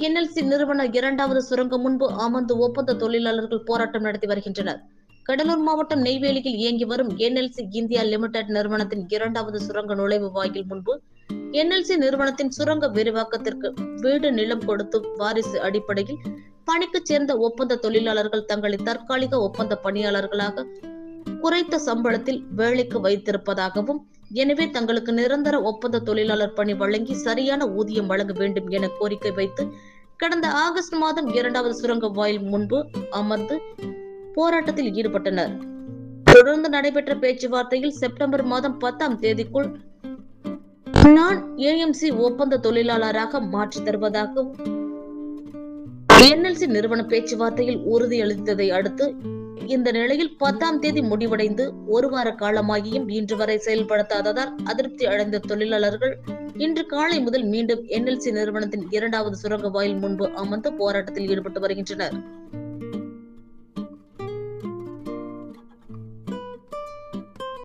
NLC நிறுவன இரண்டாவது சுரங்கம் முன்பு அமர்ந்து ஒப்பந்த தொழிலாளர்கள் போராட்டம் நடத்தி வருகின்றனர். கடலூர் மாவட்டம் நெய்வேலியில் இயங்கி வரும் என்எல்சி இந்தியா லிமிடெட் நிறுவனத்தின் இரண்டாவது சுரங்க நுழைவு வாயில் முன்பு என்எல்சி நிறுவனத்தின் சுரங்க விரிவாக்கத்திற்கு வீடு நிலம் கொடுத்து வாரிசு அடிப்படையில் பணிக்கு சேர்ந்த ஒப்பந்த தொழிலாளர்கள் தங்களை தற்காலிக ஒப்பந்த பணியாளர்களாக குறைத்த சம்பளத்தில் வேலைக்கு வைத்திருப்பதாகவும், எனவே தங்களுக்கு நிரந்தர ஒப்பந்த தொழிலாளர் பணி வழங்கி சரியான ஊதியம் வழங்க வேண்டும் என கோரிக்கை வைத்து கடந்த ஆகஸ்ட் மாதம் இரண்டாவது சுரங்க வாயில் முன்பு அமர்ந்து போராட்டத்தில் ஈடுபட்டனர். தொடர்ந்து நடைபெற்ற பேச்சுவார்த்தையில் செப்டம்பர் மாதம் 10ஆம் தேதிக்குள் நான் ஏஎம்சி ஒப்பந்த தொழிலாளராக மாற்றி தருவதாகவும் என்எல்சி நிறுவன பேச்சுவார்த்தையில் உறுதியளித்ததை அடுத்து இந்த நிலையில் 10ஆம் தேதி முடிவடைந்து ஒரு வார காலமாகியும் இன்று வரை செயல்படுத்தாததால் அதிருப்தி அடைந்த தொழிலாளர்கள் இன்று காலை முதல் மீண்டும் என்எல்சி நிறுவனத்தின் இரண்டாவது சுரங்க வாயில் முன்பு அமர்ந்து போராட்டத்தில் ஈடுபட்டு வருகின்றனர்.